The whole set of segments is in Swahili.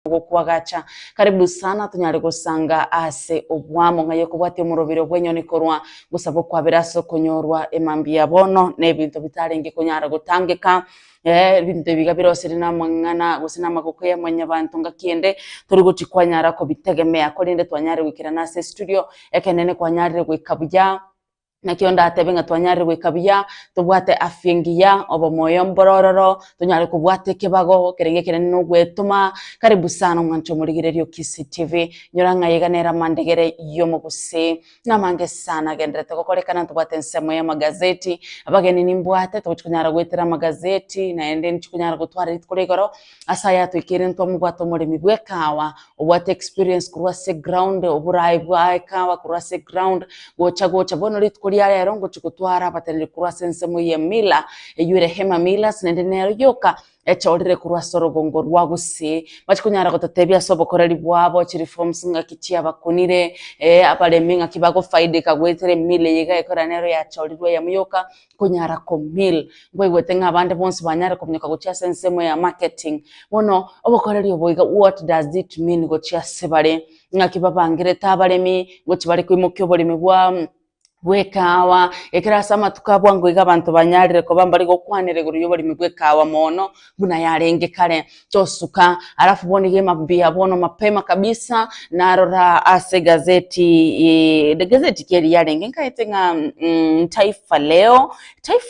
kuwagacha karibu sana tunyari gusanga ase obwamo ngayo kubwate murobiro bwenyoni korwa gusaba kwabiraso kunyorwa emambia bono nebintu bitarengi kunyara gutangika bintu bigabirosiri namangana gusina makukuye mwanya bantu ngakiende turi guchikwanyara ko bitegemea ko rinde twanyare wikira nase studio ekenene kwanyare gwikabuja nakyo ndatebe nga twanyare gwikabya tubwate afyengiya obo moyo mborororo tunyare kubwate kibago kerenge kirene no gwetuma karibu sana mwancho murigirerio Kisi TV nyoranga yeganera mandegere yo mubuse namange sana gendrete kokorekana tubwate nsemo ya magazeti abageni nimbwate tukunyara gwetera magazeti na ende nchukunyara gutwara ritkuregoro asaya twikire ntwa mubwato muri mibwekawa obwate experience kurwase ground oburai bwa kawa kurwase ground gocha bono ritku ya rero ngo chukutwara baterere kurwase nsemo ya mila eyure hema mila sinende nero yoka echorire kurwase rogongo rwagusi bachikunyara gototebya sobokoreri bwabo chiri forms nga kichia bakunire abareminga kibago faide kagwetere mile yiga ekora nero ya chorirwe ya muyoka kunyara ko mil ngwegwete ngabande bonse banyara kumnyaka gochia nsemo ya marketing bono obokoreri oboiga what does it mean gochia sebare ngakibabangire tabaremi gochibare kwimukyo bolimi bwa wekawa ekirasa matukabwa ngo iga abantu banyarire ko bambari go kwanire guru yo bari mibwekawa mono buna yarenge kare tosuka alafu bonige mabia bono mapema kabisa narora ase gazeti de gazeti keri yarenge nkaitenga Taifa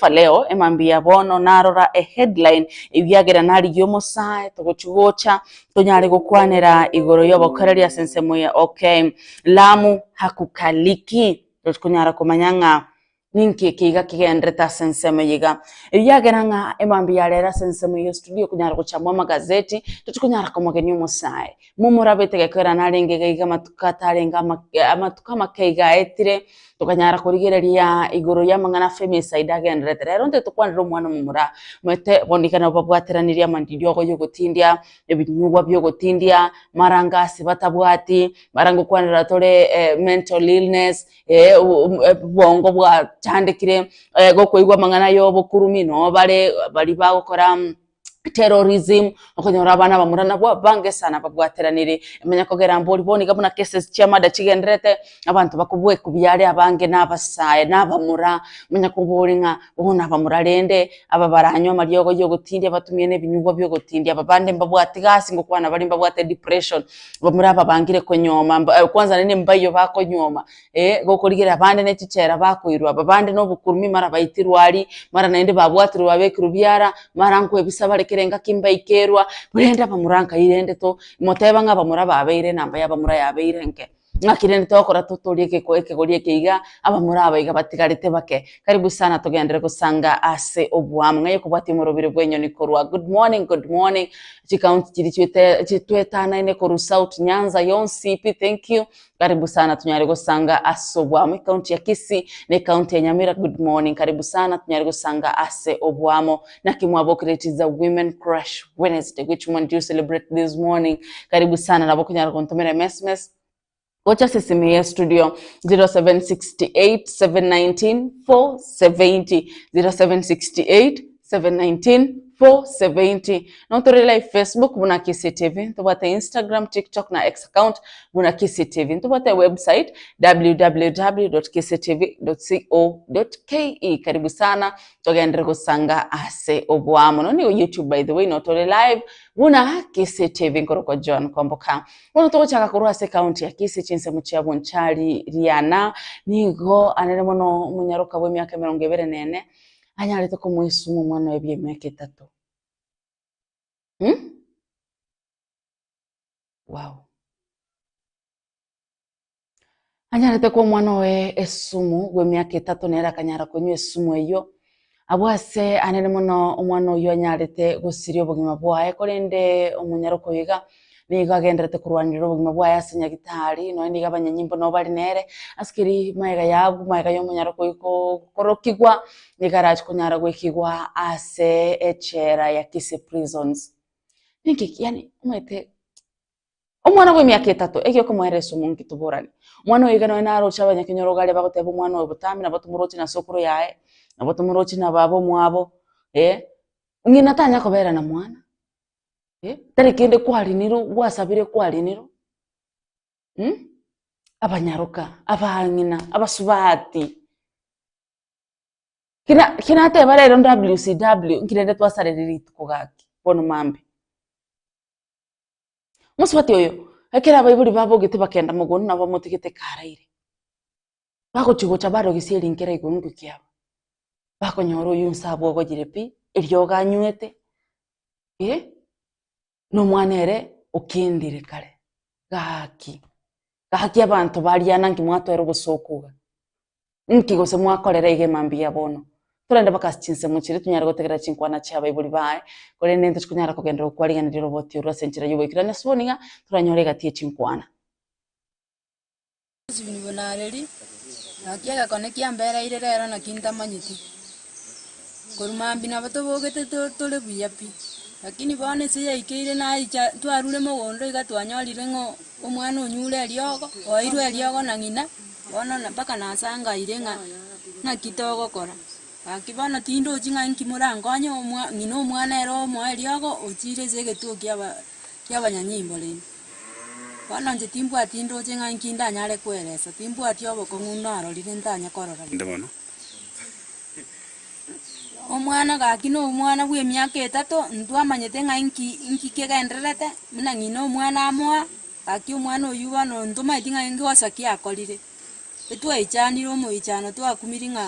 Leo emambia bono narora a headline ibyagera nari yo mosae togochugocha tonyare go kwanira igoro yo bokarari sensemo ya okay Lamu hakukaliki kunyara kumanyanga ninki kiga kigendreta sensemo yiga yageranga emambi yarera sensemo yo studio kunyara kuchamwa magazeti tukunyara komogeni umusaye mumurabete gekera narenge giga matukatarenga amatuka makeiga etire tukanyara kurigereria igoro yamangana femisa idagendreta rero nte tukwanira umwana mumura mwete bondikana babwateraniria mandidio go yogotindia ebinyugwa byo gotindia marangasi batabwati marango kwanira tore mental illness bongo bwa chandikire go koigwa mangana yo bokurumi no bari bagukora terrorism okonyora abana bamurana bwa bange sana babwateranire emenya kogera mbori boni gabuna cases chiamada chigendrete abantu bakubwe kubyare abange nabasaye nabamura menya kuboringa bona bamurarende ababaranyo mariyogo yo gutindya batumye nebinyugo byo gutindya ababande mbabwatigasi ngo kwana bari mbabwate depression bamura babangire konyoma kwanza nene mbayo bakonyoma go kurigera abande necicera bakoirwa ababande no bukurumi mara bayitirwari mara naende babwatirwa bekirubyara mara nkwe bisabare kirenga kimba ikerwa burenda bamuranka irende to moteba nga bamura babeire namba yabamura yabeire nke ngakirende to kora tutorieke ko ekegoriye kiga abamura abayiga batigarite bake karibu sana tugendere kusanga ase obwamwe ngaye kubati murobire bwenyoni korwa good morning chikaunti kiri chitwetana ine koru South Nyanza yonsipi thank you karibu sana tunyare gusanga ase obwamwe county ya Kisi ne county ya Nyamira good morning karibu sana tunyare gusanga ase obwamo na kimwabo creates a women crush Wednesday which one do you celebrate this morning karibu sana nabo kunyara kontomera mess Wacha sisimi ya studio 0768 719 470 0768 719 470 Notori live Facebook buna Kisi TV tubate Instagram TikTok na X account buna Kisi TV tubate website www.kisitv.co.ke karibu sana tugendere kusanga ase obwamo no ni YouTube by the way Notori live buna Kisi TV ngoroko Joan Kwamboka wono tochaka kurwa ase account ya Kisi chinse mucyabo nchari Riana nigo anere mono munyaruka we myaka 24 anyarete ko mwisumu mwana webye myaka 3 wow anyarete ko mwana we esumu we myaka 3 nera kanyara konywe esumu eyo abwase anene mono omwana oyo anyarete gosirio bugima bwaye korende omunyaruko yiga niga gendrete kurwanira obugima bwaye asinya gitari no niga banyanyimbo no bari nere askiri maiga yabu maiga yo munyarako korokigwa niga raj kunyara gwekigwa ase echera ya Kisi prisons niki yani umete omwana we myaka 3 ekyo ko mwereso munki tuburani mwana oyiga no naro chabanya kinyorogale bagoteba mwana obutami na batumurochi na sokuru yae na batumurochi na babo mwabo ngina tanya kobera na mwana Tari kende kwariniro gwasabire kwariniro abanyaruka abangina abasubati kina te barero WCW nkirende twasareriri tukugaki bono mambe musubati oyo ekera abaiburi babogete bakenda mugono nabo mutigete karaire bagochigocha barogisieri nkera igungu kiaba bakonyora uyu nsabo ogogire pi iryoga anywete no mwanere ukindire kare gaki abantu bariana nki mwatwera gusokuga nki gose mwakorera ige mambi ya bono turende bakasichinse muchiri tunyara gutegera chinkwana cha baibuli bae kore nende chukunyara kugendera kwariganira roboti urwa senchira yubikira na suoninga turanyore gatie chinkwana sibini bonareri nakiaga konekia mbera ire rero nakintamanyiti kurumambi na batobogete tole buyapi lakini bone siya ikeire na icha twarure mugondo igatwanyorire ngo omwana onyure eriogo oirwe eriogo na ngina bona mpaka nasanga irenga na kitogo kora akibana tindo jinga nkimurangonyo ngina omwana ero mo eriogo ochire segetu kyabanyanyimbo leni bona nje timbwa tindo jinga nkinda nyare kweresa timbwa tyobo kongundaro lire ntanya korora ndebono omwana gakino omwana bwe myaka 3 ntwamanyete nga inki kegenderete muna ngino omwana amwa aki omwana oyu bano ntuma itinga ngosa kyakorire etwaichanire omoichano twakumiri nga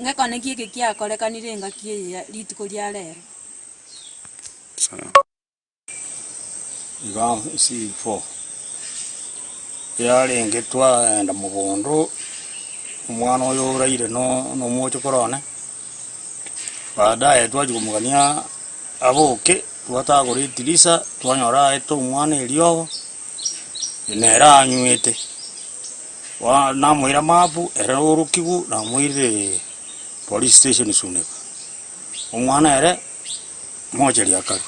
ngakone kieke kyakorekanire nga kiye litiko lya lero iga si 4 yale ngetwa enda mugondo omwana oyo uraire no mwocho korone baadaye twajikumugania aboke twatagora itirisa twanyora eto omwana eriogo nera anywete namwira mapu era urukigu namwire police station suneka omwana ere mocheri akari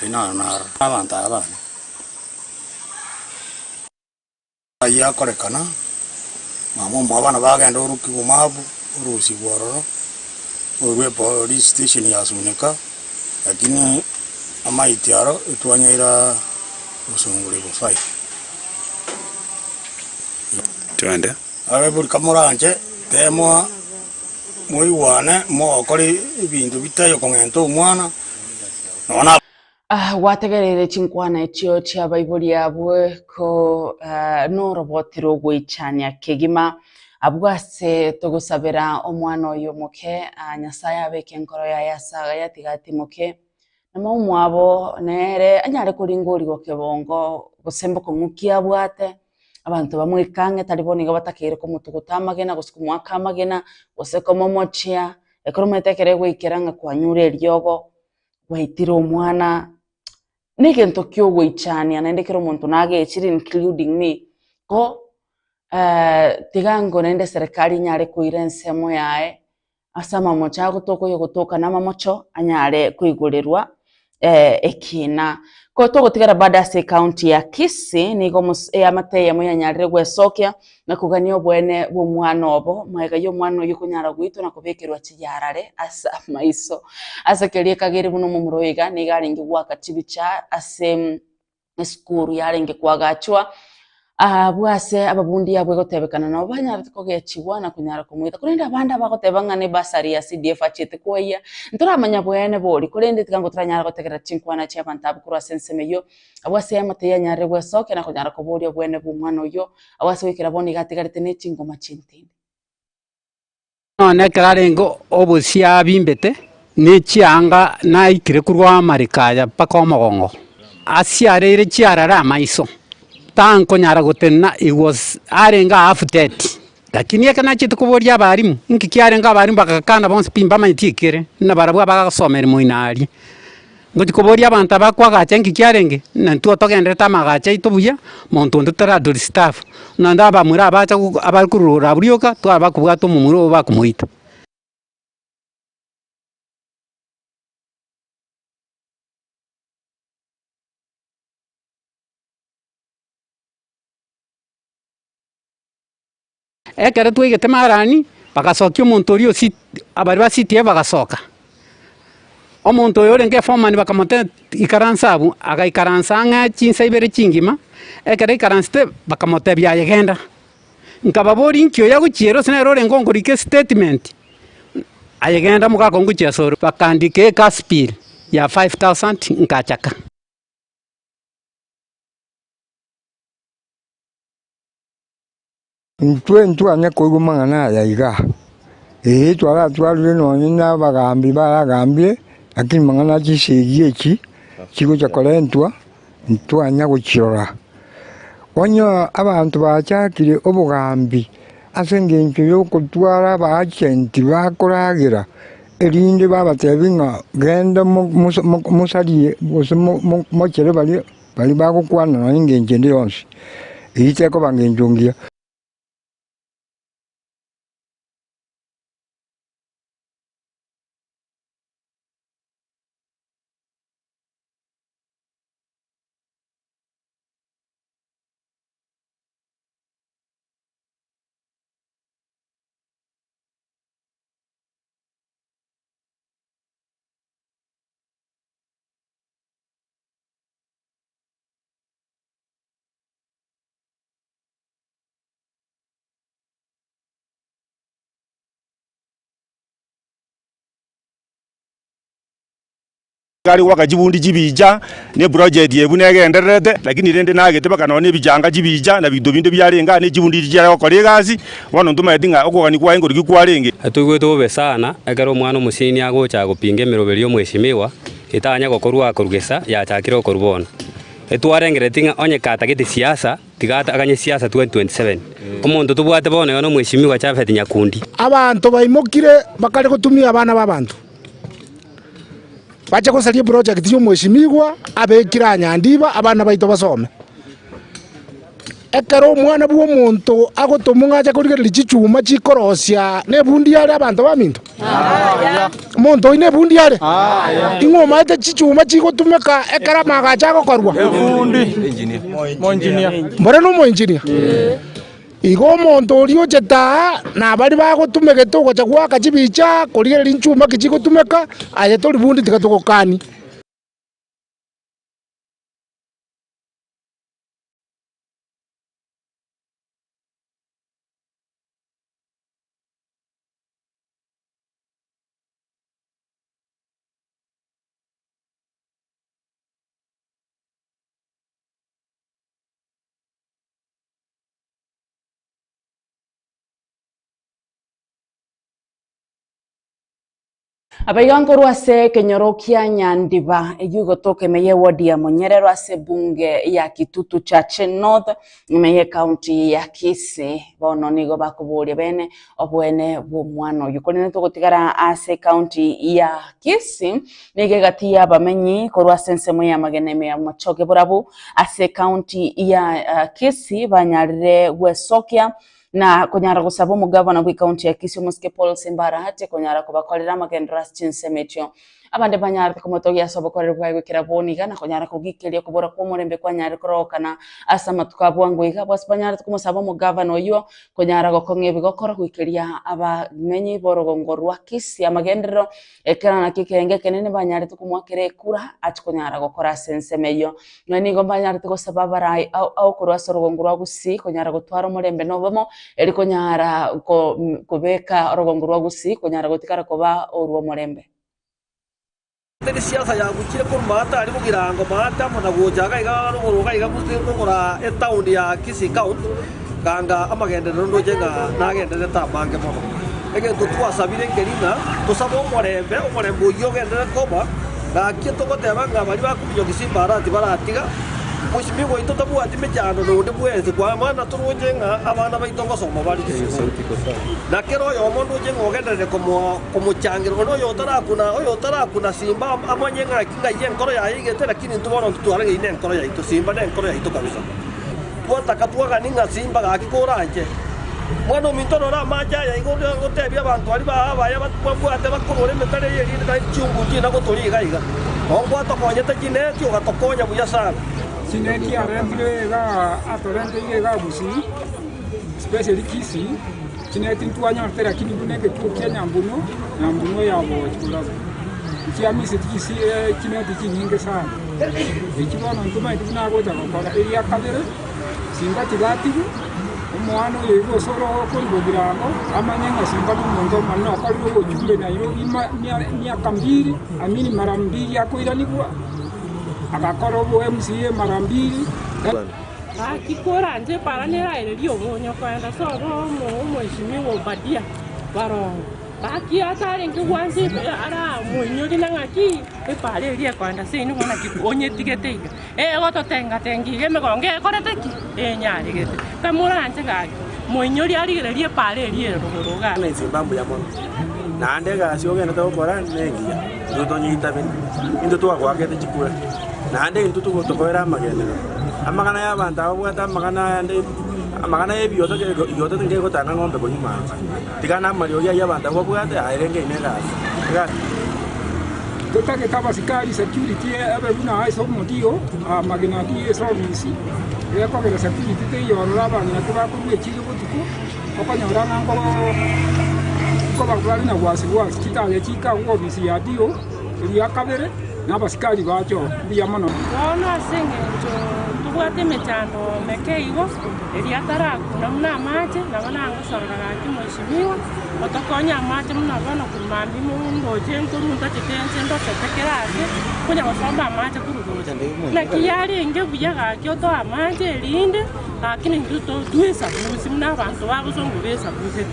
ina abantu abana ayakorekana mamo abana bagenda urukigu mapu urusi bwaroro urwe police station ya suneka lakini amaitiaro etwanyaira usungure bo 5 twende awe buri kamuranje temwa muiwane mo kori ibintu bitayo kongento umwana nona wategerere chinkwana ekyo chia baibuli yabwe ko no robotiro gwichania kegima abwase tugusabira omwana oyo muke nyasaye abeke enkoro ya yasaga yatigati muke namo umwabo nere anyare kuringori gokebongo gusembo kumukia bwate abantu bamwikange tariboniga batakire kumutuguta amagena gusikumwaka amagena guseko momochia ekorometekere gwikiranga kwanyure eryogo waitira omwana nigento kyo gwichania nendekero omuntu nagechiri including me ko tigango nende serikali nyare kuira ensemo yae asama mocha gutoka na mamocho anyare kuigurirwa ekina ko togotigara badase county ya Kisii nigo amateye munyanyarire gwesokia na kugania obwene bw'omwana obo mwega yo mwana oyo kunyara gwito na kubekirwa kiyarare asa maiso asa kelie kagere buno mumuroiga nigaringi gwakati bicha ase skuru yaringi kwagachwa bwase ababundi yabwe gotebekana nabo banyara tukogechiwa na kunyara kumwita kurenda abanda bagotebanga ne basari ya CDF achete koya nturamanya bwene bori kurende tigango turanyara gotegera chinkwana cha abantu abukura sensemeyo abwase amate yanyare gwesoke na kunyara kuburi bwene bw'umwana oyo abwase wikira boni gatigarite ne chingoma chintindi none kararengo obusia bimbete ne chianga na ikire kurwa marikaya paka omogongo asiarere chiarara maiso tanko nyara gotena it was arenga half dead lakini yakana chitu kuboria abarimu inki kiarenga abarimu bakakana bonse pimba manyitikire na barabwa bagasomera muinari ngoti kuboria abantu abakwagacha inki kiarenge na ntuo togendeta magacha itubuya muntu ndutara dori staff na ndaba muri abacha abakurura buryoka twaba kubwato mumuro bakumuita ekere twigete marani bagasokia omuntu orio abari basitie bagasoka omonto oyo orenge foreman bakamote ikaransa abu agaikaransa ng'a chinsa ibere chingima ekero ikaransete bakamotebia ayegenda nkababori nkio yagochiera ase nero orenge ongorike statement ayegenda mugakonguchia soro bakandike ekaspil ya 5000 nkachaka. Ntwanya koigu mang'ana yaiga twarire nonye nabagambi baragambire lakini mang'ana chisegi eki chigocha korentwa ntwanya gochirora onyo abantu bachakire obugambi ase engencho yokotwara abagenti bakoragira erinde babatebi ng'a genda musarie gose mochere bari bagokwana nonye engencho ende yonsi tekoba engencho ngia. Gari waka jibundi jibija ne project yebu negendererete lakini rende nagete bakanone bijanga jibija na bido binde byarenga ne jibundi jira okore gazi bono ntuma edinga okogani kwa engori gikwarenge atugwe tobe sana egero mwana musini agocha gopinga emiroberi omweshimiwa itanya gokorwa akorugesa yachakire okorubona etwarengeretinga onye kata gete siasa tigata aganye siasa 2027 omonto tubwate bono yono mweshimiwa chafeti nyakundi abantu baimokire bakare gutumia abana babantu bacha kosaria project yo mweshimigwa abekira nyandiba abana baito basome ekero mwana bwo muntu agotumunga acha kurigera chichuma chikorosia ne bundi yale abantu baminto muntu ine bundi yale ingoma ate chichuma chigotumeka ekara magacha gokorwa bundi engineer mbona no engineer igo muntu orio cheta na bari bagotumeka togocha gwaka chibicha kurigera inchuma kichigotumeka aye tori bundi tikatogokani Abaigango rwase kenyorokia nyandiba eyugotoke meye wodi ya Monyerero ase bunge ya Kitutu Chache North meye county ya Kisii bono nigo bakuburia bene obwene bw'omwana yukonene togotigara ase county ya Kisii nige gatia bamenyi korwa sensemo ya mageneme ya machoke burabu ase county ya Kisii banyarire gwesokia na kunyara gusaba umugabana gw'ikaunti ya Kisii Muske Paul Simbara hate kunyara kubakorera amagendras chinsemetyo abande banyara komoto ya sobokorera gwikira boniga na kunyara kugikiria kubura kwa murembe kwa nyara korokana asa matukabwa ngwiga bwas banyara kumusaba umugabana oyo kunyara gokongebi gokora gwikiria abamenyi borogongo rwa Kisii amagendero ekana na kikenge kenene banyara tukumwakire kura atikunyara gokora sensemeyo nani go banyara tukosaba barai au kurwa sorogongo rwa Gusii kunyara gutwara murembe nobomo eriko nyara kubeka orogongo rwa Gusii kunyara gutikara kuba orwo murembe Teni siasa ya gukire kurumata ari mugirango mata mona gojaga iga ruruga iga musingora etaundi ya Kisii county ganga amagendero ndojenga nagendere tabange mono ege tutwasabire ngerina tusabo umurembe uyo gendere koba gakie tugoteba nga bari bakubiyo Kisii barati baratiga mushimigo itotabu ati mejano nonde bwese kwa mana turujenga abana baitongo soma bari na kero yo mondo jenga ogendere komuchangiro no yo tara kuna simba amanyenga kinga yenkoro ya igete lakini tubona tutwara ine enkoro ya ito simba ne enkoro ya ito kabisa twataka twaga ninga simba gakikoranje mwana mintoro ra maja ya igondo ngotebya abantu ari babaya batwabwate bakorore metare yeri nda cyungu kina gotoriga iga ongwa tokonyete kineti ugatokonya buya sana Sineki arendire ga atorende ga Gusii especially Kisii sineti ntwanya tera kini buneke tukenya mbuno ya bo chikula chiamise tikisi kinoti kinyingi sana ikibono ntuma itina gocha gukora iria kabere simba tigatigu umwana uyu igosoro kuribugirango amanyenga simba n'umuntu manno akorire gujumbe nayo myaka mbiri amini mara mbiri akoiranigwa agakora ubu MCA mara mbiri akikora nje paranera irerio monyo kwenda soro mheshimiwa Obadia barongo baki atari ngwanzi ara munyori na ngaki epale ria kwanda sini ngona kikonye tigeteiga goto tenga tengi megonge korete ki nyari gete kamura nje gaki munyori ari ria pale ria ruruga na Zimbabwe ya mono na ndega cio gena to kora nengia nduto nyita bini into twa kwagete chikura na ndega ntutu gotokoera magenero amagana ya bantu abwata amagana ebyo yote ngego tanga ngombe ko nyuma tigana mario ya bantu abwata airenge inega tutake kama sikali security abe buna aiso modio magina die service ya kwa kera security te yorora bana tuba ku ekiri butuku okanyora nango ko bagwali na wasi kitale kika ngo bisi ya dio ya kabere n'abasikari bacho biyamano bona sengejo tubwate mechando mekeigo eria taraku namna mache nabona ngosoroga ki mheshimiwa otokonya mache muna bana kumambi mungo jenko runta chitense ndo tekerase kunya gosomba mache kurugoje na kiyari nge buyaga kyoto amache linde lakini nduto tuisa musimna abantu babuzongo besa buze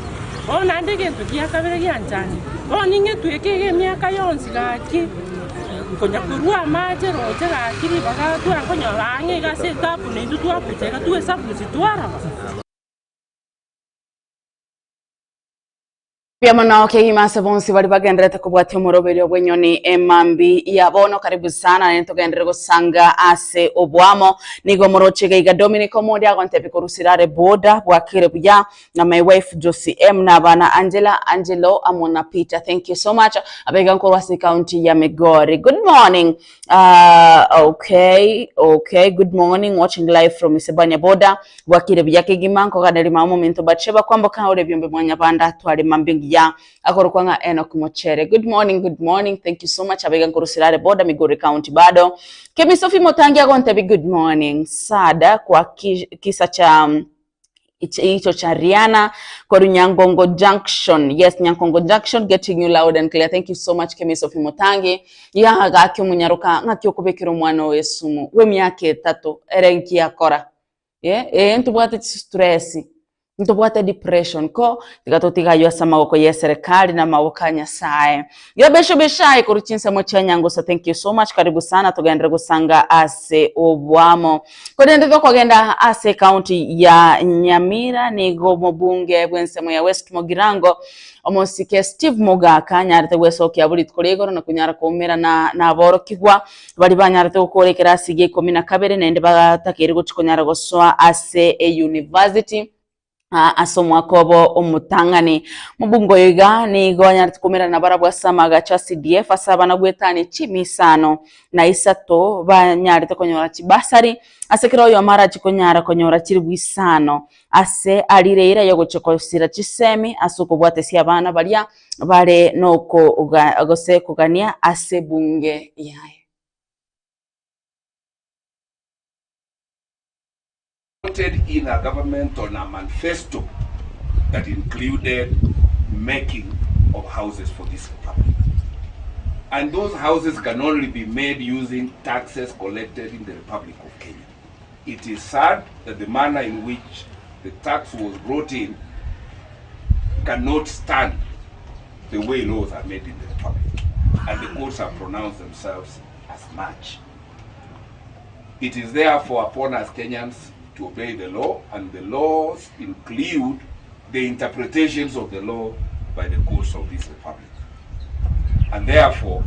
ona ndege tukiakabere gyanjani oni nge twekege myaka yonsi gaki konya kurua mache roje gakiri baga tu akonya range gase tapu ne tu apeteka tu esabu situara pia mwana okay imase bonsi bali bagenderete kubwati umuroberio bw'enyoni emambi yabono karibu sana nentogendere gusanga ase obwamo nigo morochege iga Dominico Modi agontepe kurusirare boda bwakire bya na my wife Josie M na bana Angelo Amona Peter. Thank you so much. Abega nkorwasi county ya Migori. Good morning. Okay, good morning, watching live from Isebanya boda bwakire bya kegimanko kanali mamo minto bacheba Kwamboka ore byombe mwanya banda twali mambingi ya akorokwanga Enoch Mochere. Good morning, thank you so much. Abega nkorusirare boda Migori County bado Kemi Sophie Motangi agontebi good morning. Sada kwa kisa cha hicho cha Rihanna kwa Nyangongo Junction. Yes, Nyangongo Junction, getting you loud and clear. Thank you so much Kemi Sophie Motangi. Ya gakyo munyaruka ngakyo kubekiro mwana wesumu we myaka 3 erenki yakora ntubwate stress ntubwate depression ko tigatotigayo samagoko ya serikali na maboko Nyasaye yabesho beshaye kuruchinsa mo chanyango. So thank you so much, karibu sana tugendere gusanga ase obwamo kodende kwagenda ase county ya Nyamira nigo mubunge bwensemo ya West Mogirango omosike Steve Mogaka nyarete wesoki abuli tkolego na kunyara komera na boro kigwa bali banyarete ukorekera asige 12 nende batakiri guchikonyara goswa ase a university asomwa kobo omutangani mubungo yiga ni gonya tukomera na barabwa samaga cha CDF asaba na gwetani chimisano na isato banyari tekonyora chibasari asekero yo mara chikonyara konyora chiribwisano ase alireira yo gochokosira chisemi asuko bwate sia abana balia bare noko agose kugania ase bunge yae. In a government on a manifesto that included making of houses for this republic. And those houses can only be made using taxes collected in the Republic of Kenya. It is sad that the manner in which the tax was brought in cannot stand the way laws are made in the Republic. And the courts have pronounced themselves as much. It is therefore upon us Kenyans to obey the law, and the laws include the interpretations of the law by the courts of this republic. And therefore,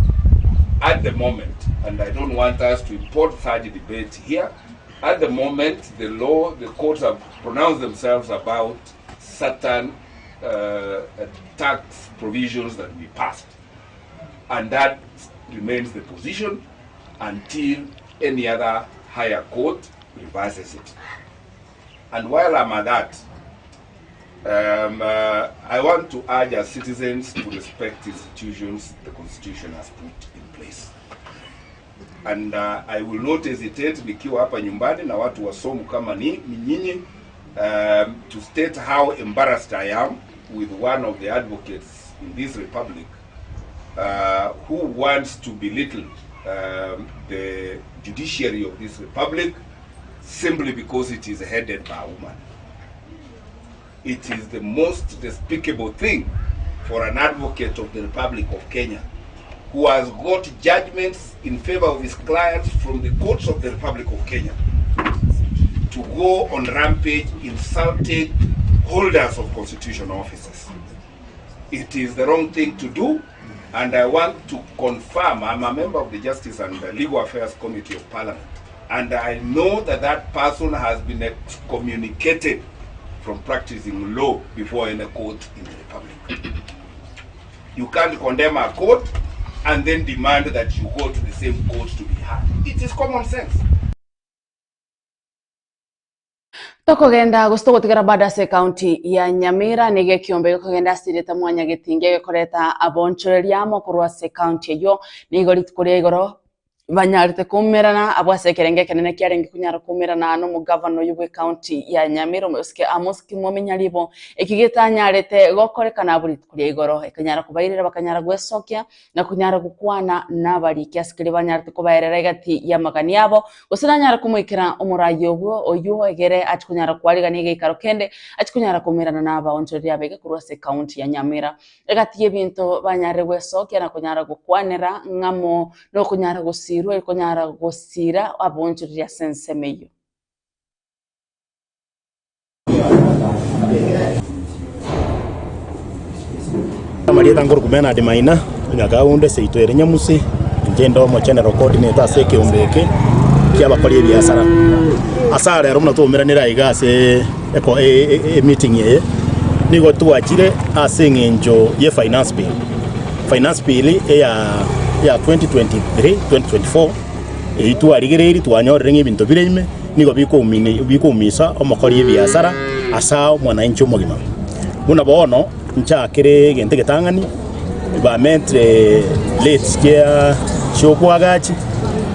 at the moment, and I don't want us to import such a debate here, at the moment, the courts have pronounced themselves about certain tax provisions that we passed. And that remains the position until any other higher court reverses it. And while I'm at that, I want to urge our citizens to respect institutions the Constitution has put in place. And I will not hesitate nikiwa hapa nyumbani na watu wasomu kama nyinyi to state how embarrassed I am with one of the advocates in this republic who wants to belittle the judiciary of this republic simply because it is headed by a woman. It is the most despicable thing for an advocate of the Republic of Kenya who has got judgments in favor of his clients from the courts of the Republic of Kenya to go on rampage insulting holders of constitutional offices. It is the wrong thing to do, and I want to confirm, I'm a member of the Justice and Legal Affairs Committee of Parliament, and I know that that person has been excommunicated from practicing law before any court in the Republic. You can't condemn a court and then demand that you go to the same court to be heard. It is common sense. Tokogenda gusto gutigara badase county ya Nyamira nige kiombe kogenda sireta mwanya gitinge gekoreta abonchoreria mokurwa se county yo nigori kuria igoro banyarite kumerana abwase kerenge kenene kiarenge kunyara kumerana no mugavano yubwe county ya Nyamira muske amuski mumenyaribo ikigitanyarete gokorekana buri kuria igoro ekanyara kubairira bakanyara gwesokia na kunyara gukwana nabari kiasikiri banyarite kubairira gati ya magani yabo gusiranyara kumwikira umurayo bwo oyu egere atikunyara kwariga nige ikarokende atikunyara kumerana naba onchoria bege kurwa se county ya Nyamira egati yebinto banyare gwesokia na kunyara gukwanira ngamo no kunyara gusi irwe konyara gosira abonchoria sensemeyo Marieta ngoro kumena de maina nyagaunde seito ere nyamusi ngendo mo general coordinator seke ombeke kia bakori biasara asara ero mna to miranira igase eko meeting ye nigo tuachire asengenjo ye finance bill ya 2023-2024 itu arigereri twanyorere ng'ebinto bireime nigo bikumisa omokori ebiasara asa mwananchi omogima buna bono nchakire gente getang'ani bametre late kia shokwagachi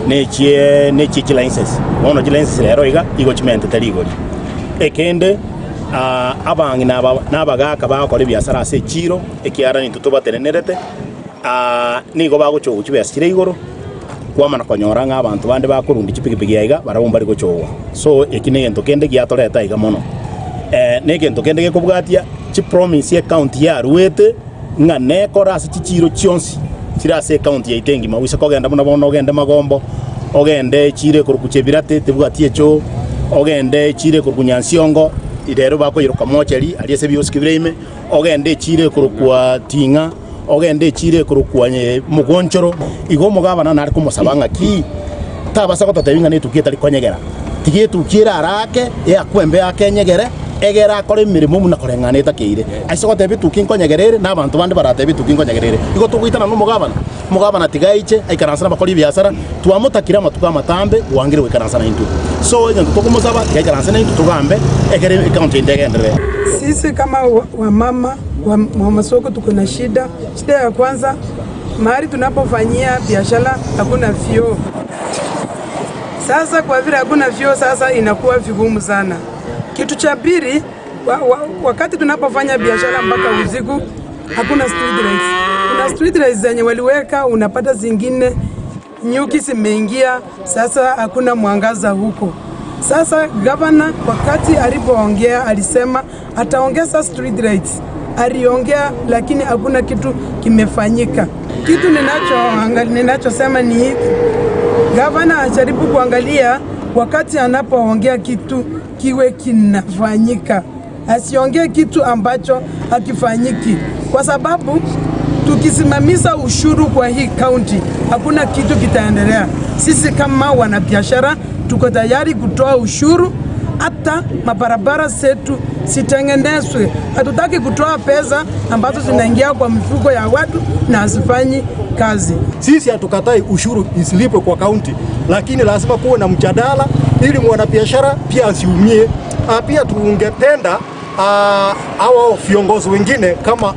nechie license bono license rero igo chimente tarigori ekende abangi nabagaka bakora ebiasara ase chiro ekiara nintuto baterenerete nigo bagochogo chibeasire igoro kwamana konyora ng'abantu bande bakurundi chipikipiki yaiga barabumba ri gochogwa so ekine gento kende giatoreta iga mono ne gento kende gekobwatia chi promise ya county ya ruete ngane kora ase chichiro chionsi chirase county ya itengi mawisa kogenda muna bono ogende magombo ogende chire kurukuchebirate tebwatie cho ogende chire kurukunyansiongo irero bakoyiruka mocheri aliese bioskibreime ogende chire kurukwa tinga ogende chire kurukwanye mugonchoro igo mugabana nari kumusabanga ki tabasa gotatebinga netukieta likonyegera tigetukira arake ya kwembe akenyegere egera akore mirimo muna korenganeta keire aiso gotebi tukinkonyegerere nabantu bande baratebi tukinkonyegerere igo tugwitana no mugabana tigaiche aikaransana bakori biasara twamutakira matuka matambe wangire wikaransana intu so ego tukumusaba aikaransana intu tugambe egere account indegendere. Sisi kama wamama wa masoko tuko na shida ya kwanza mahali tunapofanyia biashara hakuna vyoo. Sasa kwa vile hakuna vyoo sasa inakuwa vigumu sana. Kitu cha pili wakati tunapofanya biashara mpaka usiku hakuna street lights. Kuna street lights zenye waliweka unapata zingine nyuki zimeingia sasa hakuna mwangaza huko. Sasa governor wakati alipoongea alisema ataongeza street lights. Aliongea lakini hakuna kitu kimefanyika. Kitu ninachosema ni hiki. Governor ajaribu kuangalia wakati anapoongea kitu kiwe kinafanyika. Asiongee kitu ambacho hakifanyiki. Kwa sababu tukisimamisha ushuru kwa hii county hakuna kitu kitaendelea. Sisi kama wanabiashara tuko tayari kutoa ushuru hata mabarabara zetu sitengenezwe. Hatutaki kutoa pesa ambazo zinaingia kwa mifuko ya watu na hazifanyi kazi. Sisi hatukatai ushuru isilipwe kwa kaunti, lakini lazima kuwe na mjadala ili mwanabiashara pia asiumie. Pia tungependa hao viongozi wengine kama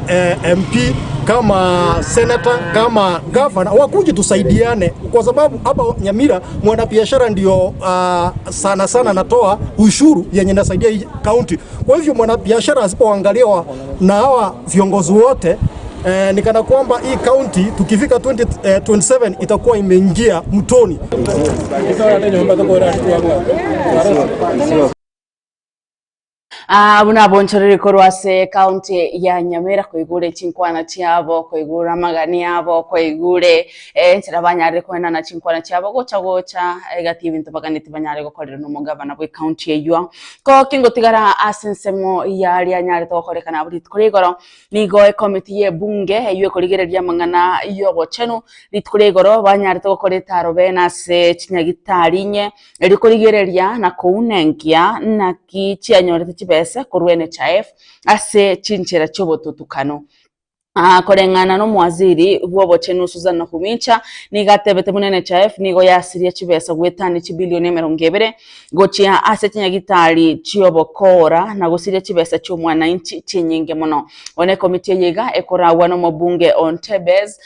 MP, kama senator, kama governor wakuje tusaidiane, kwa sababu hapa Nyamira mwanabiashara ndio sana sana natoa ushuru yenye nasaidia hii county. Kwa hivyo mwanabiashara asipoangaliwa na hawa viongozi wote, nikana kwamba hii county tukifika 2027 itakuwa imeingia mtoni. Buna bonchorere korwase county ya Nyamira koigure chinkwana chiabo koigura magani abo koigure ntira banyare kwena na chinkwana chiabo gocha egati ibintu baganiti banyare gokorera no mugabana bwe county eywa ko kingo tigara asensemo yali anyare to korekana buri kurigoro nigo committee ye bunge eywe korigereria mangana iyo gochenu litkurigoro banyare to koreta robena se chinyagitarinye eri korigereria na kounenkia na kichianyorete bese kurwe NHIF ase chinchera chobotutukano korengana no mwaziri bwoboche nusuzana na kumicha nigatebete munene NHIF nigo yasiria chibesa gwetani chibilioni 200 gochia ase chinyagitari chiobokora na gusiria chibesa chomwana inchi chinyinge muno one komite yiga ekorawa no mobunge on Tebes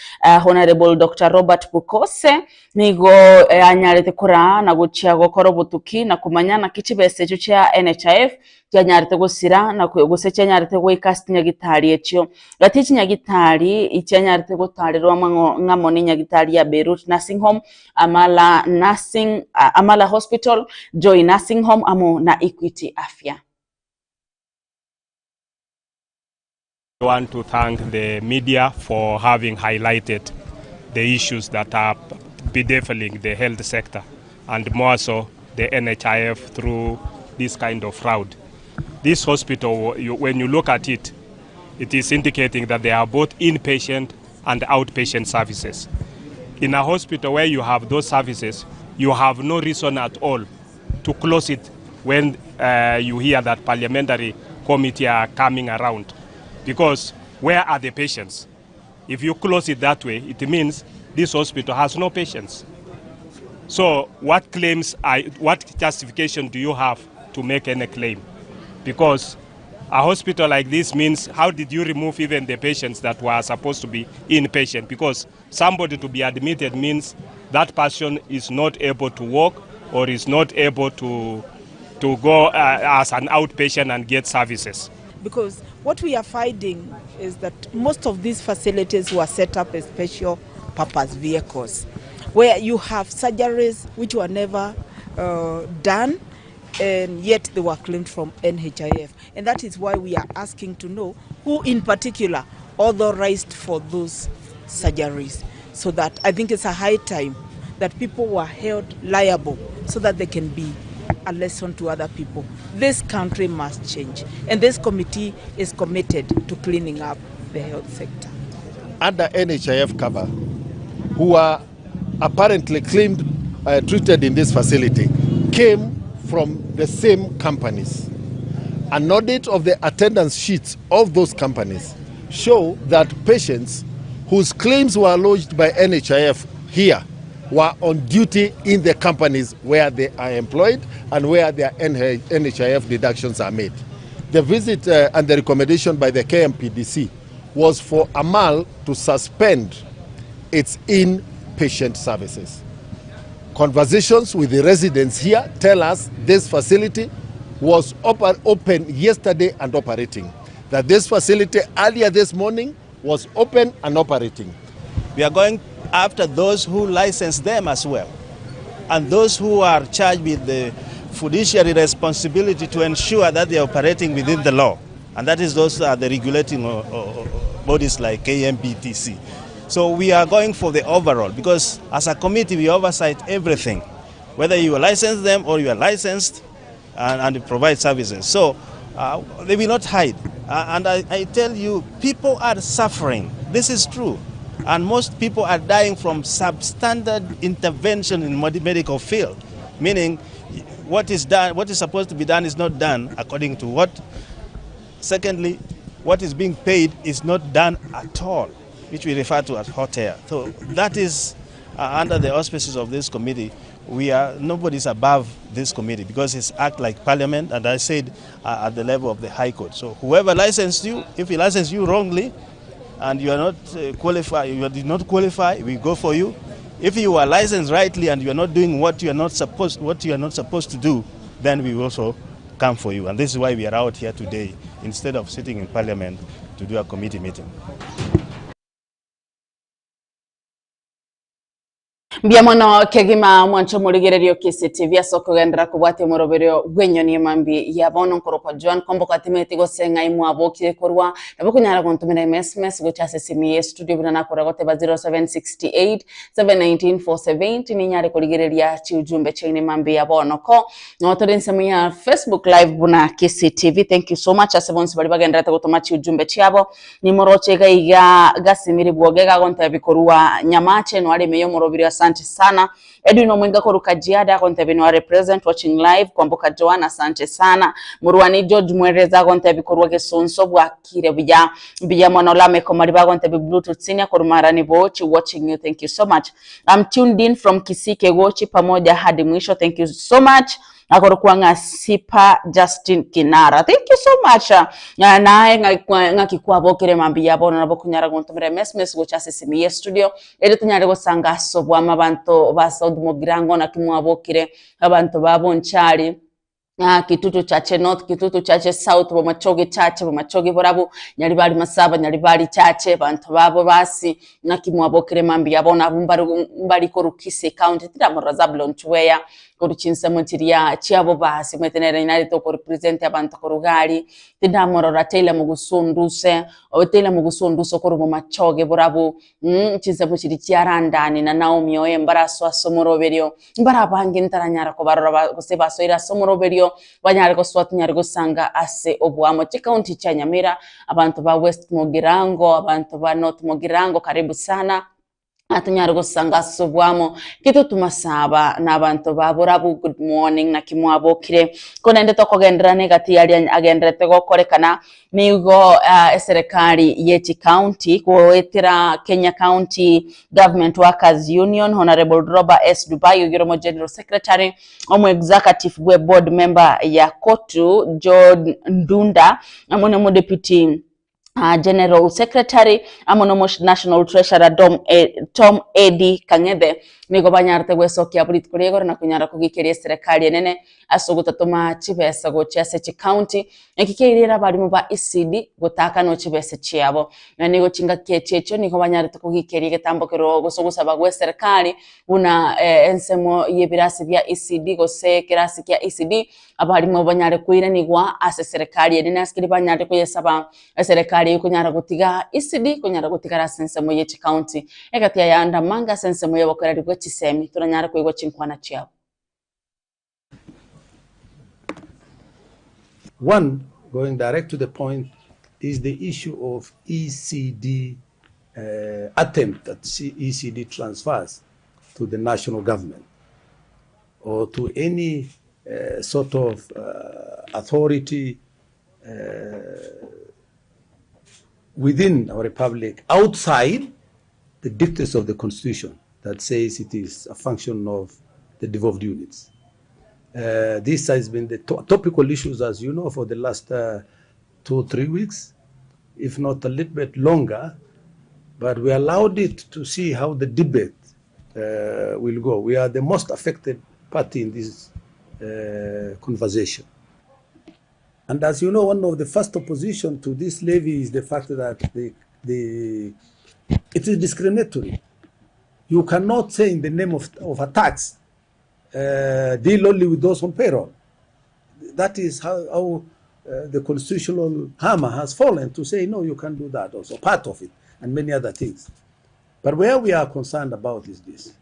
Honorable Dr. Robert Bukose nigo anyarete kura na guchia gokoro butuki na kumanyana kichibesa cyo cha NHIF cyanyarete gusira na kuguse cyanyarete gwikasti nyagitari echo gati chinyagitari icyanyarete gotarirwa ngamoni nyagitari ya Beirut Nursing Home Amala Hospital Joy Nursing Home amo na Equity Afya. I want to thank the media for having highlighted the issues that are bedeviling the health sector and more so the NHIF through this kind of fraud. This hospital, when you look at it, it is indicating that they are both inpatient and outpatient services. In a hospital where you have those services, you have no reason at all to close it when you hear that parliamentary committee are coming around. Because where are the patients? If you close it that way, it means this hospital has no patients. So what justification do you have to make any claim? Because a hospital like this means, how did you remove even the patients that were supposed to be inpatient? Because somebody to be admitted means that person is not able to walk or is not able to go as an outpatient and get services. Because what we are finding is that most of these facilities were set up as special purpose vehicles, where you have surgeries which were never done, and yet they were claimed from NHIF. And that is why we are asking to know who in particular authorized for those surgeries. So that I think it's a high time that people were held liable so that they can be a lesson to other people. This country must change. And this committee is committed to cleaning up the health sector. Under NHIF cover, who are apparently claimed treated in this facility, came from the same companies. An audit of the attendance sheets of those companies show that patients whose claims were lodged by NHIF here were on duty in the companies where they are employed and where their NHIF deductions are made. The visit and the recommendation by the KMPDC was for Amal to suspend its inpatient services. Conversations with the residents here tell us this facility was open yesterday and operating. That this facility earlier this morning was open and operating. We are going after those who license them as well, and those who are charged with the fiduciary responsibility to ensure that they are operating within the law, and that is those are the regulating bodies like KMPTC. So we are going for the overall, because as a committee we oversight everything, whether you license them or you are licensed and provide services. So they will not hide. And I tell you, people are suffering. This is true. And most people are dying from substandard intervention in medical field, meaning what is supposed to be done is not done according to what. Secondly, what is being paid is not done at all, which we refer to as hot air. So that is under the auspices of this committee. nobody's above this committee because it's act like parliament, and I said at the level of the High Court. So whoever licensed you, if he licensed you wrongly, and you are not qualified, you did not qualify, we go for you. If you are licensed rightly and you are not doing what you are not supposed to do, then we will also come for you. And this is why we are out here today instead of sitting in parliament to do a committee meeting. Mbiamono kegima mwancho muligererio KCTV asoko gendera kubwate moroberio gwenyoni mambi yabono nkoropa Joan Kwamboka timeti gosenga imwabo kirekorwa nabokunyara kontumira SMS gochase simi studio binana koragote ba 0768 719 470 ni nyare kuligereria chi ujumbe chaine mambi yabono ko notorense munya Facebook live buna KCTV. Thank you so much asebonsi bali bagendera gutuma chi ujumbe cyabo ni moroche gaiga gasimiri bwogega gonta bikorwa nyamache no ale meyo moroberio. Asante sana. Edwin Omwenga koruka jiada konte bino represent watching live Kwamboka Joan asante sana. Muruani George Mwereza konte bikorwa gesonso bwa kire bija monolame komariba konte bi Bluetooth senior korumarani bochi watching you. Thank you so much. I'm tuned in from Kisike Wochi pamoja hadi mwisho. Thank you so much. Akorokuanga Sipa Justin Kinara. Thank you so much. Nae ngakikwa bokere mambi yabo na bokunyara gontomere mesmes gochase simi studio. Ere tunyare gosanga sobwa abantu basodu mogirango na kimwabokire abantu babonchari kitutu chache north, kitutu chache south, bomachoge chache, bomachoge borabu, nyari bali masaba, nyari bali chache, bantu babo basi, nakimwabokere mambi yabona mbari korukise county, tira morazablo nchuweya, koruchinsa mutiria, chiabo basi, mwetenere inari toko represent abantu korugari, tida morora teila mugusunduse, o teila mugusunduse koru bomachoge borabu, chinsa mutiri chiarandani, na Naomi oe mbara swa somoroberio, mbara bangi ntaranyara kobarora kuseba soira somoroberio, banyare ko swat nyare go sanga ase obwamo county cha Nyamira, abantu ba West Mogirango, abantu ba North Mogirango, karibu sana. Atunyare gusanga sobwamo kitu tumasaba n'abantu baburabu. Good morning na kimwabokire kona ndete kogendera negati yali agendrete gokorekana nigo serikali yeti county kuetera Kenya County Government Workers Union. Honorable Robert S. Dubai Ugiromo General Secretary omu executive we board member ya Kotu John Ndunda amone mu deputy General Secretary amono National Treasurer Tom Edi Kangede nigo banyarte wesoki ya politiko rego na kunyara kugikeria serikali enene asogutatuma chibesa go chase chi county ekikeirira bali mu ba ECD gutaka no chibesa chiabo na nigo chinga kechecho nigo banyarte kugikeria getambokero gusogusaba gwe serikali una ensemo yebirasi bya ECD gose kirasi kya ECD abali mu banyare kuira nigwa ase serikali enene askiri banyarte kuyesaba serikali kunyara gutiga ECD kunyara gutiga ensemo ye chi county egati yanda manga ensemo yobokorari gwe chisemi turanyara kuigo chinkwana chiabo. One, going direct to the point, is the issue of ECD attempt at ECD transfers to the national government or to any sort of authority within our republic outside the dictates of the constitution that says it is a function of the devolved units. This has been the topical issues, as you know, for the last 2 or 3 weeks, if not a little bit longer, but we allowed it to see how the debate will go. We are the most affected party in this conversation. And as you know, one of the first opposition to this levy is the fact that it is discriminatory. You cannot say in the name of a tax, deal only with those on payroll. That is how the constitutional hammer has fallen to say, no, you can't do that also, part of it, and many other things. But where we are concerned about is this.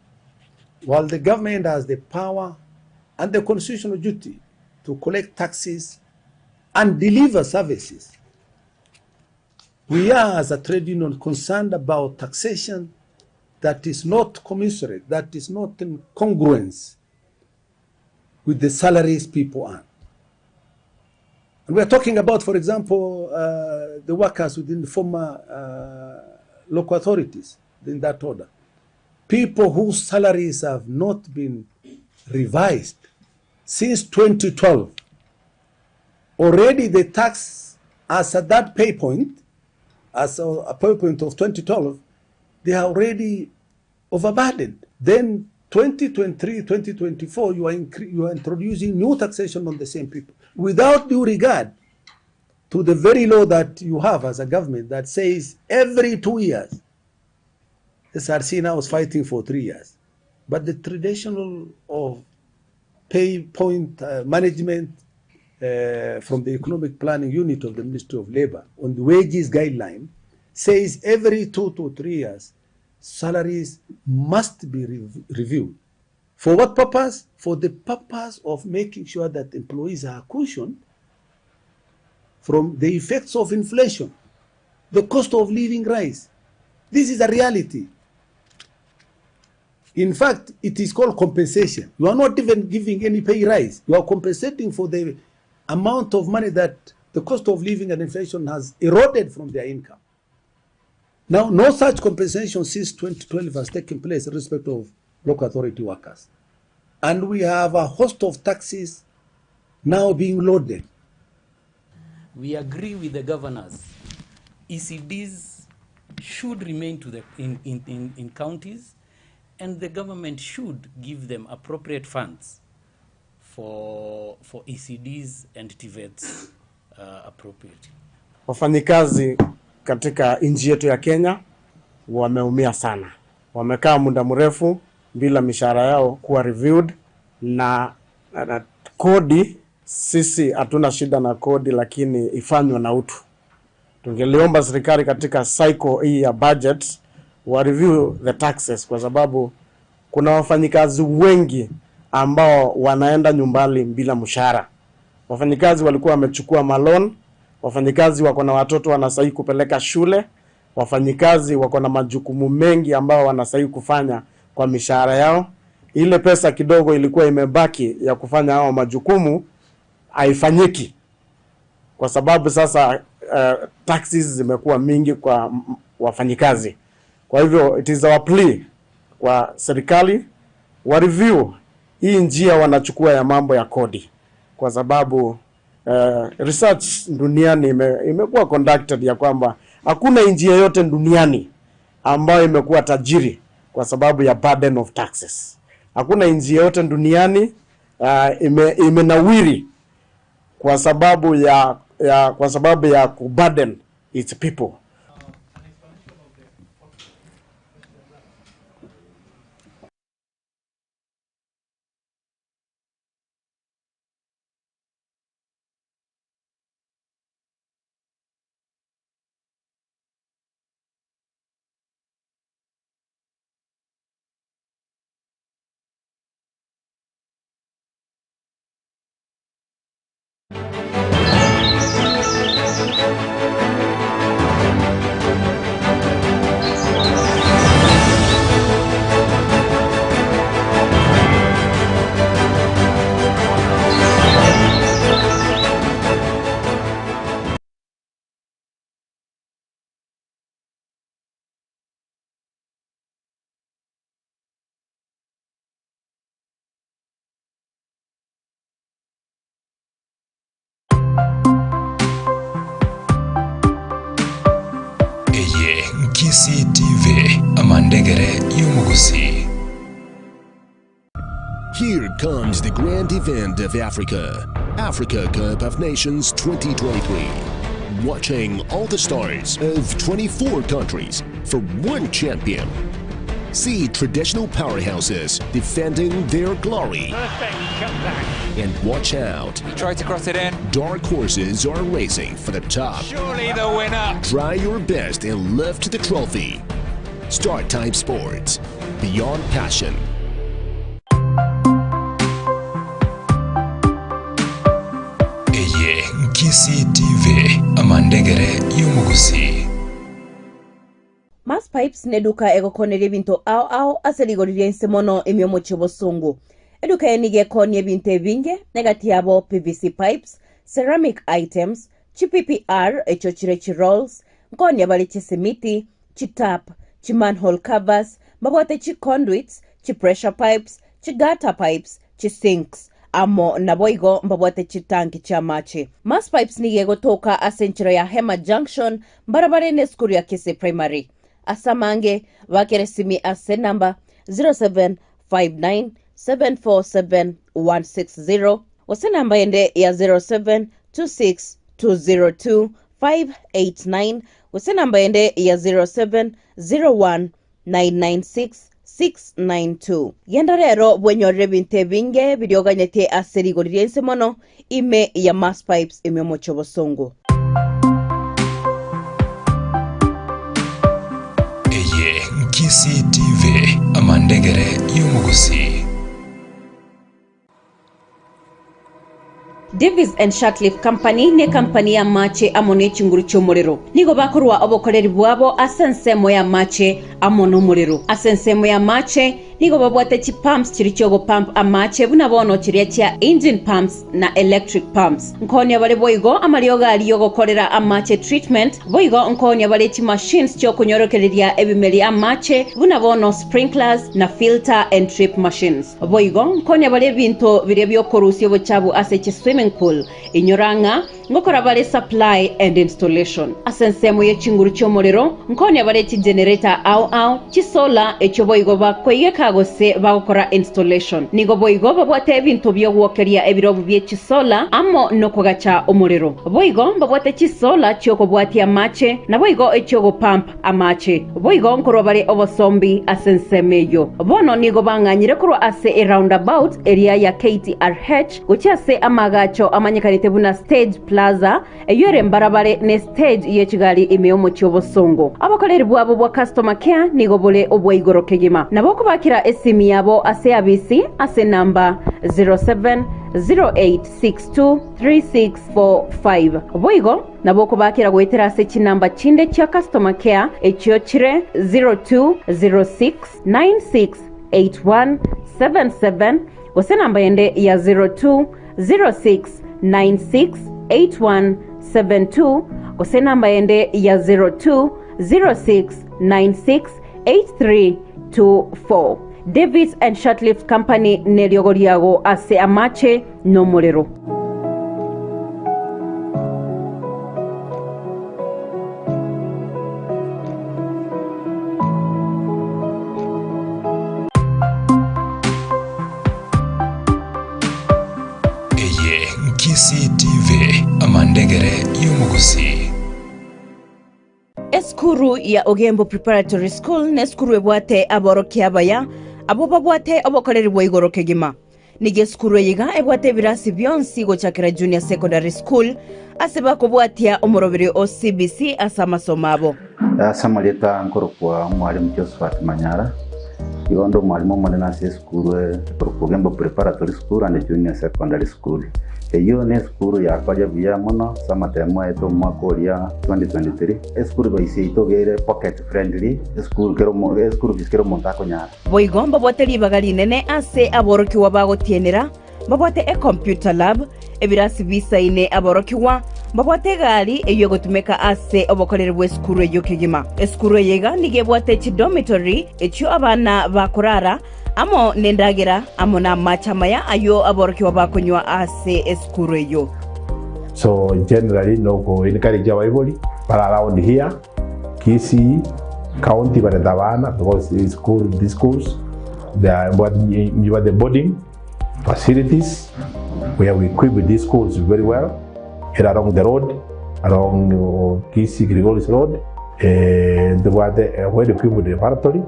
While the government has the power and the constitutional duty to collect taxes and deliver services, we are, as a trade union, concerned about taxation that is not commensurate, that is not in congruence with the salaries people earn. And we are talking about, for example, the workers within the former local authorities, in that order. People whose salaries have not been revised since 2012. Already the tax, as at that pay point, as a pay point of 2012, they are already overburdened. Then 2023, 2024, you are introducing new taxation on the same people without due regard to the very law that you have as a government that says every 2 years. SRC now is fighting for 3 years. But the traditional of pay point management from the economic planning unit of the Ministry of Labor on the wages guideline says every 2 to 3 years, salaries must be reviewed. For what purpose? For the purpose of making sure that employees are cushioned from the effects of inflation, the cost of living rise. This is a reality. In fact, it is called compensation. You are not even giving any pay rise. You are compensating for the amount of money that the cost of living and inflation has eroded from their income. Now, no such compensation since 2012 has taken place in respect of local authority workers. And we have a host of taxes now being loaded. We agree with the governors. ECDs should remain to the in counties, and the government should give them appropriate funds for ECDs and TVETs appropriately. Wafanyikazi katika nchi yetu ya Kenya wameumia sana. Wamekaa muda mrefu bila mishahara yao kuwa reviewed na kodi. Sisi hatuna shida na kodi, lakini ifanywe na utu. Tungeliomba serikali katika cycle hii ya budget wa review the taxes, kwa sababu kuna wafanyikazi wengi ambao wanaenda nyumbani bila mshahara. Wafanyikazi walikuwa wamechukua malon, wafanyikazi wako na watoto wanastahili kupeleka shule, wafanyikazi wako na majukumu mengi ambao wanastahili kufanya kwa mishahara yao. Ile pesa kidogo ilikuwa imebaki ya kufanya hao majukumu haifanyiki, kwa sababu sasa taxes zimekuwa mingi kwa wafanyikazi. Kwa hivyo it is our plea kwa serikali wa review hii njia wanachukua ya mambo ya kodi, kwa sababu research duniani imekuwa conducted ya kwamba hakuna nchi yoyote duniani ambayo imekuwa tajiri kwa sababu ya burden of taxes. Hakuna nchi yoyote duniani imenawiri kwa sababu ya kuburden its people. TV Amandegere Yumugusi. Here comes the grand event of Africa, Africa Cup of Nations 2023. Watching all the stars of 24 countries for one champion. See traditional powerhouses defending their glory. Perfect comeback. And watch out. He tried to cross it in. Dark horses are racing for the top. Surely the winner. Try your best and lift the trophy. Start Time Sports. Beyond passion. Eye Nkisi TV Amandegere Yumugusi. Mass Pipes neduka egokonera ebintu ao aserigoririe ensemono emyomo chibosungu. Eduka enigekoni ebintu ebinge negati yabo PVC pipes, ceramic items, chi-PPR echochire chi-rolls, nkoni abali chisimiti, chi-tap, chi-manhole covers, mabwate chi-conduits, chi-pressure pipes, chi-gutter pipes, chisinks amo na boigo mbabwate chitangi cha mache. Mass Pipes nigegotoka asenchero ya Hema Junction barabara ne skuru ya Kise Primary. Asamange wakeresimi ase namba 0759747160 wase namba ende ya 0726202589 wase namba ende ya 0701996692 yenda rero bwenyorere binte binge biryoganyete aserigorire insemono ime ya Mass Pipes imyomocho bosongo. Kisi TV amandegere y'umugusi. Davis and Shatcliffe Company ne company ya mache amone chinguru chomorero nigo bakorwa obokoreri bwabo asensemo ya mache amono morero asensemo ya mache nigo babwate chi pumps chiri chogo pump amache buna bono chiri cha engine pumps na electric pumps nkonya bale boigo amarioga aliyo gokorera amache treatment boigo nkonya bale chi machines cyo kunyorokereria ebimeli amache buna bono sprinklers na filter and trip machines boigo nkonya bale binto birebyo korusyo bochabu ase chi swimming pool inyoranga ngokora bale supply and installation asensemo ye chinguru chomorero nkonya bale chi generator au chi solar echo boigo bakoye kagose bagokora installation nigo boigo babwate ebintu byo gwokeria ebirobu bye chi solar amo nokogacha omorero boigo babwate chi solar chyo kobwatia mache na boigo echo go pump amache boigo nkoro bale obosombi asensemeyo bono nigo banganyire kuro ase a roundabout area ya KTRH gochase amagacho amanyekanite buna stage plaza eyore mbarabare ne stage yechigali imeomo chobosongo abakoleri bwabo bwa customer care nigo bole obwoigoro kegima naboko bakira esimi yabo ase abisi ase namba 0708623645 boigo naboko bakira gwetera ase chinamba chinde cha customer care echyo chire 0206968177 wase namba yende ya 0206968172 kose namba yende ya 0206968324 Davis and Shatcliffe Company neliogoriago ase amache no morero. Kisi TV amandegere y'umugusi. Eskuru ya Ogembo Preparatory School neskuru ebwate aboroki abaya abo babwate abokoreri boigoro kegima nige skuru yiga ebwate birasi byonsi gochakira Junior Secondary School aseba kobwatia omorobere o CBC asama somabo asamaleta nkoro kwa mwalimu Josephat Manyara yondo mwalimu mwana se skuru Ogembo Preparatory School and Junior Secondary School eyo ne skuru ya kwaja bya mono samatemo eto mwakolia 2023 skuru baise itogere pocket friendly skuru biskero montako nyara boigomba bwateli bagali nene ase aboroki wabagotienera babwate a computer lab ebirasi bisaine aboroki wa babwate gali eyo gotumeka ase obokorere bwe skuru eyo kigima skuru yega nige bwate chi dormitory echo abana bakorara amo nendagera amo na machamaya ayo aboroki wabakonywa ase eskuru eyo. So generally no go encourage everybody but around here Kisi county but Davana because these schools they are what you are the boarding facilities where we equip with these schools very well here along the road along Kisi Grigoris Road and where the equip with the laboratory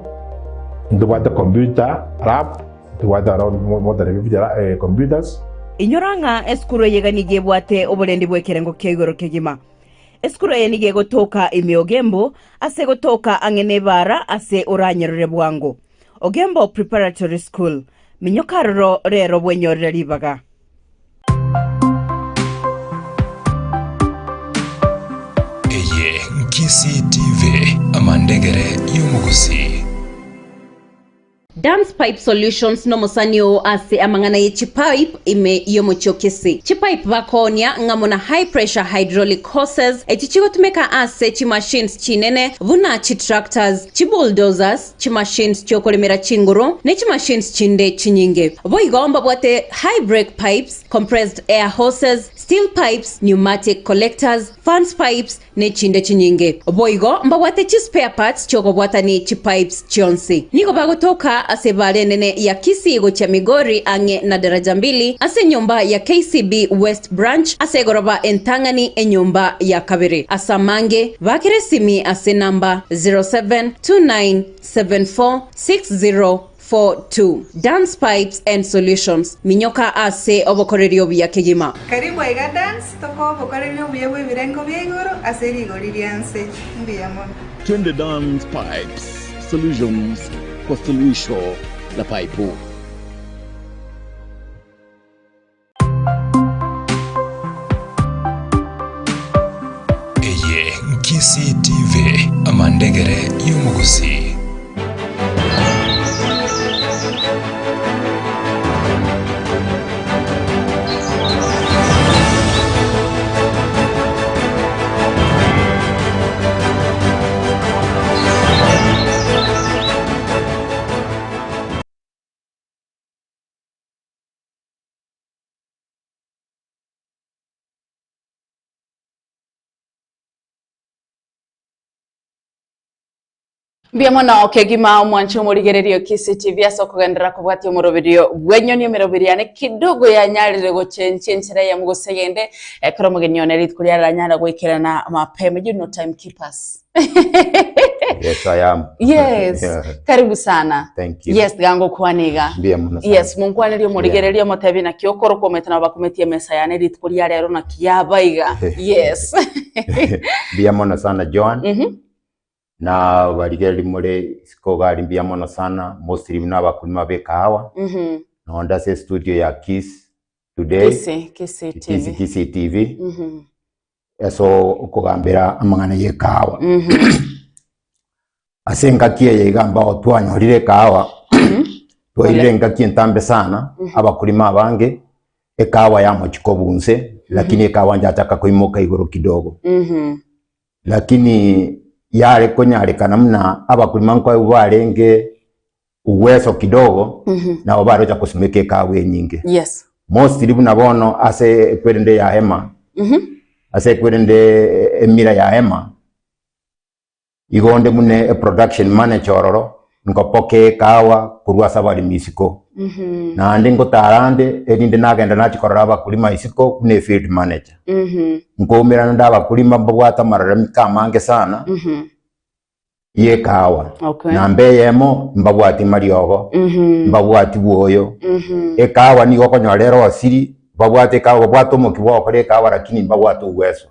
and what the computer lab what around more than 50 computers. Inyoranga eskuru yega nige bwate obolendi bwekerengo kegoro kegima eskuru ye nige gotoka ime Ogembo ase gotoka angene bara ase oranyerere bwango Ogembo Preparatory School minyokarro rero bwenyorere libaga eye Kisi TV amandegere y'umugusi. Dance Pipe Solutions no musanio ase amangana ye chipipe ime yomochokesi. Chipipe bakonia ngamona high pressure hydraulic hoses echichigo tumeka ase chi machines chinene vuna chi tractors, chi bulldozers, chi machines chokolemera chinguru ne chi machines chinde chinyinge. Boigomba bwate high brake pipes, compressed air hoses, steel pipes, pneumatic collectors, fans pipes ne chinde chinyinge. Boigo mbawate chi spare parts choko bwata ni chi pipes chionsi. Niko bagotoka ase bale nene ya Kisigo cha Migori ange na daraja mbili ase nyumba ya KCB West Branch ase goroba entangani nyumba ya Kabere. Asamange vakire simi ase namba 0729746042. Dance Pipes and Solutions minyoka ase obokorerio bya kegima. Karibu aiga dance toko obokorerio bya birengo bya igoro ase rigoririanse mbiyamo. Twende Dance Pipes Solutions kwa suluhisho la paipu. Eye Nkisi TV amandegere y'umugusi. Biamona okegima mwancho murigererio Kisi TV asokugendera kubwati umurobirio Enyoni Jumatano kidogo ya nyarire go chenchera ya mugusegende ekoro mugenyone ritkuria ranyara gwikirana mapema, you know timekeepers. Yes, I am. Yes. Yeah. Karibu sana. Thank you. Yes, gango kwaniga. Yes, munkwanirio murigererio motebi na kiokoro kometana bakumetie mesa ya ritkuria rero na kiyabaiga. Yes. Biamona sana Joan. Na barigeri muri sikogari biamona sana mostly n'abakulima bekawa. Naonda se studio ya Kiss today. Kisi TV. Eso ukugambira amangana yekawa. Asenga kiye yegamba otwanyorire kawa. Twaire ngaki ntambe sana abakulima abange ekawa ya mochikobunse lakini ekawa njataka kuimuka igoro kidogo. Lakini yale konyale kanamna abakulima nkwa ubarenge uwezo kidogo na obaroja kusimeke kawe nyingi. Yes. Most libu nabono ase kwerende ya hema. Ase kwerende emira ya hema. Igonde mune production manager ororo ngopoke kawa kurwa sabali misiko. Na ande ngotarande edinde nagenda nachikorora abakulima isiko kune field manager. Ngomera ndabakulima mbwata mararami kamange sana. Ye kawa. Na mbeyemo mbabwati mariogo. Mbabwati buoyo. Ekawa ni okonyolero asiri mbabwati kawa bwato mukibo kore kawa lakini mbabwati uwezo.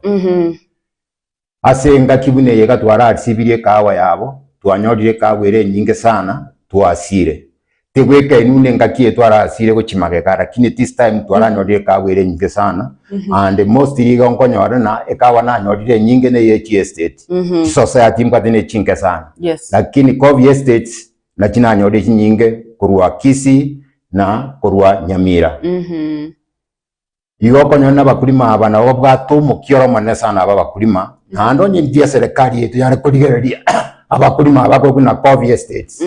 Asenga kibune yega twara sibirie kawa yabo twanyolire kawa ere nyinge sana twasire. Tegweka inune ngakie twara asire go chimageka lakini this time twara nyolire kawa ere nyinge sana. And mostly gonkonyorana na ekawa na nyolire nyinge ne ye estate. Society mkatene chinke sana. Yes. Lakini Kovi estates na china nyolire nyinge kurwa Kisi na kurwa Nyamira. Igo konyona bakulima abana obwato mukioro manene sana abakulima. Nando nyi ndia serikali yetu yare kurigereria abakulima abako kuna Kovi estates.